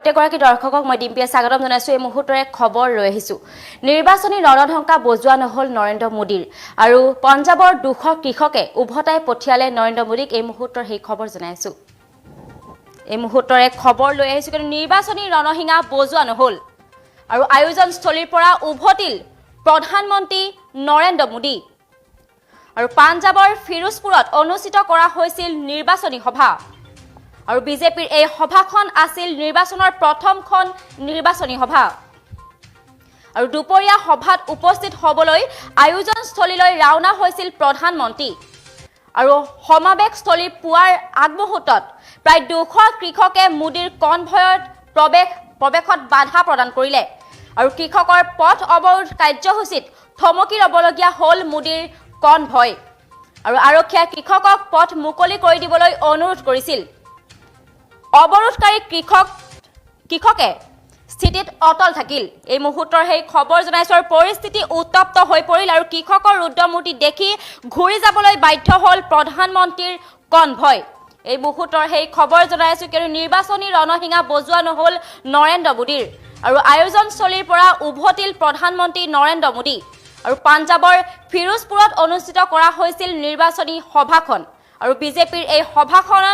প্ৰত্যেকগৰাকী দৰ্শকক মই ডিম্পিয়ে স্বাগতম জনাইছো। এই মুহূৰ্তৰে খবৰ লৈ আহিছো। নিৰ্বাচনী ৰণঢংকা বজোৱা নহ'ল নৰেন্দ্ৰ মোদীৰ আৰু পঞ্জাবৰ 200 কৃষকে উভতাই পঠিয়ালে নৰেন্দ্ৰ মোদীক। এই মুহূৰ্তৰ সেই খবৰ জনাইছো। এই মুহূৰ্তৰে খবৰ লৈ আহিছো কিন্তু নিৰ্বাচনী ৰণহিঙা বজোৱা নহ'ল আৰু আয়োজনস্থলীৰ পৰা উভতিল প্ৰধানমন্ত্ৰী নৰেন্দ্ৰ মোদী আৰু পঞ্জাবৰ ফিৰোজপুৰত অনুষ্ঠিত কৰা হৈছিল নিৰ্বাচনী সভা আৰু বিজেপিৰ এই সভাখন আছিল নিৰ্বাচনৰ প্ৰথমখন নিৰ্বাচনী সভা আৰু দুপৰীয়া সভাত উপস্থিত হ'বলৈ আয়োজনস্থলীলৈ ৰাওনা হৈছিল প্ৰধানমন্ত্ৰী আৰু সমাৱেশস্থলীৰ পুৱাৰ আগমুহূৰ্তত প্ৰায় 200 কৃষকে মোদীৰ কনভয়ত প্ৰৱেশত বাধা প্ৰদান কৰিলে আৰু কৃষকৰ পথ অৱৰোধ কাৰ্যসূচীত থমকি ৰবলগীয়া হ'ল মোদীৰ কনভয় আৰু আৰক্ষীয়ে কৃষকক পথ মুকলি কৰি দিবলৈ অনুৰোধ কৰিছিল। অৱৰোধকাৰী কৃষকে স্থিতিত অটল থাকিল। এই মুহূৰ্তৰ সেই খবৰ জনাইছো। পৰিস্থিতি উত্তপ্ত হৈ পৰিল আৰু কৃষকৰ ৰুদ্ৰমূৰ্তি দেখি ঘূৰি যাবলৈ বাধ্য হ'ল প্ৰধানমন্ত্ৰীৰ কনভয়। এই মুহূৰ্তৰ সেই খবৰ জনাইছো কিন্তু নিৰ্বাচনী ৰণহিঙা বজোৱা নহ'ল নৰেন্দ্ৰ মোদীৰ আৰু আয়োজনস্থলীৰ পৰা উভতিল প্ৰধানমন্ত্ৰী নৰেন্দ্ৰ মোদী আৰু পঞ্জাবৰ ফিৰোজপুৰত অনুষ্ঠিত কৰা হৈছিল নিৰ্বাচনী সভাখন আৰু বিজেপিৰ এই সভাখন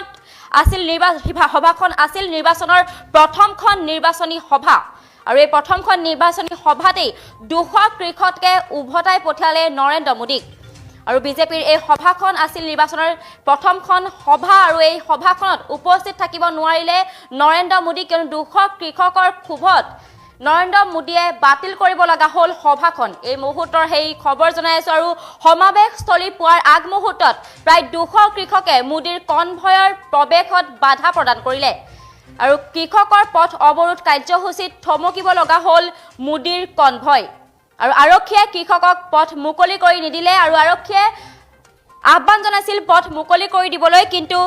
আছিল নিৰ্বাচনৰ প্ৰথমখন নিৰ্বাচনী সভা আৰু এই প্ৰথমখন নিৰ্বাচনী সভাতেই 200 কৃষকে উভতাই পঠিয়ালে নৰেন্দ্ৰ মোদীক আৰু বিজেপিৰ এই সভাখন আছিল নিৰ্বাচনৰ প্ৰথমখন সভা আৰু এই সভাখনত উপস্থিত থাকিব নোৱাৰিলে নৰেন্দ্ৰ মোদী কিয়নো 200 কৃষকৰ ক্ষোভত নৰেন্দ্ৰ মোদীয়ে বাতিল কৰিব লগা হ'ল সভাখন। এই মুহূৰ্তৰ সেই খবৰ জনাইছো আৰু সমাৱেশস্থলী পোৱাৰ আগমুহূৰ্তত প্ৰায় 200 কৃষকে মোদীৰ কনভয়ৰ প্ৰৱেশত বাধা প্ৰদান কৰিলে আৰু কৃষকৰ পথ অৱৰোধ কাৰ্যসূচীত থমকিব লগা হ'ল মোদীৰ কনভয় আৰু আৰক্ষীয়ে কৃষকক পথ মুকলি কৰি নিদিলে আৰু আৰক্ষীয়ে আহ্বান জনাইছিল পথ মুকলি কৰি দিবলৈ কিন্তু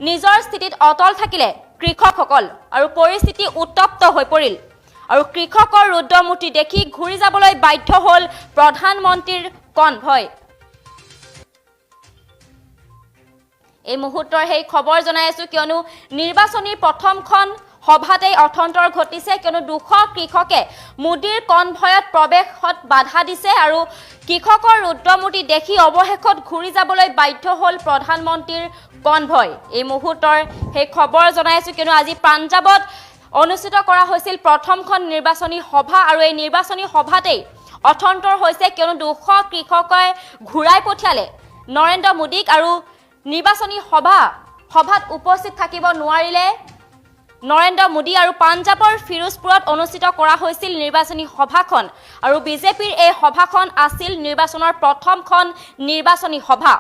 নিজৰ স্থিতিত অটল থাকিলে কৃষকসকল আৰু পৰিস্থিতি উত্তপ্ত হৈ পৰিল আৰু কৃষকৰ ৰুদ্ৰমূৰ্তি দেখি ঘূৰি যাবলৈ বাধ্য হ'ল প্ৰধানমন্ত্ৰীৰ কনভয়। এই মুহূৰ্তৰ সেই খবৰ জনাইছো কিয়নো নিৰ্বাচনী প্ৰথমখন সভাতেই অথন্তৰ ঘটিছে কিয়নো 200 কৃষকে মোদীৰ কনভয়ত প্ৰৱেশত বাধা দিছে আৰু কৃষকৰ ৰুদ্ৰমূৰ্তি দেখি অৱশেষত ঘূৰি যাবলৈ বাধ্য হ'ল প্ৰধানমন্ত্ৰীৰ কনভয়। এই মুহূৰ্তৰ সেই খবৰ জনাইছো কিয়নো আজি পঞ্জাবত অনুষ্ঠিত কৰা হৈছিল প্ৰথমখন নিৰ্বাচনী সভা আৰু এই নিৰ্বাচনী সভাতেই অথন্তৰ হৈছে কিয়নো 200 কৃষকে ঘূৰাই পঠিয়ালে নৰেন্দ্ৰ মোদীক আৰু নিৰ্বাচনী সভাত উপস্থিত থাকিব নোৱাৰিলে নৰেন্দ্ৰ মোদী আৰু পঞ্জাবৰ ফিৰোজপুৰত অনুষ্ঠিত কৰা হৈছিল নিৰ্বাচনী সভাখন আৰু বিজেপিৰ এই সভাখন আছিল নিৰ্বাচনৰ প্ৰথমখন নিৰ্বাচনী সভা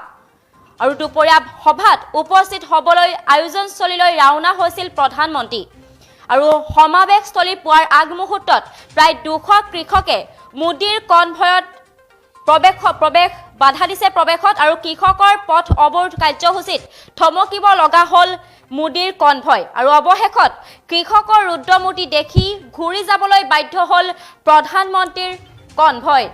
আৰু দুপৰীয়া সভাত উপস্থিত হ'বলৈ আয়োজনস্থলীলৈ ৰাওনা হৈছিল প্ৰধানমন্ত্ৰী আৰু সমাৱেশস্থলী পোৱাৰ আগমুহূৰ্তত প্ৰায় 200 কৃষকে মোদীৰ কনভয়ত বাধা দিছে প্ৰৱেশত আৰু কৃষকৰ পথ অৱৰোধ কাৰ্যসূচীত থমকিব লগা হ'ল মোদীৰ কনভয় আৰু অৱশেষত কৃষকৰ ৰুদ্ৰমূৰ্তি দেখি ঘূৰি যাবলৈ বাধ্য হ'ল প্ৰধানমন্ত্ৰীৰ কনভয়।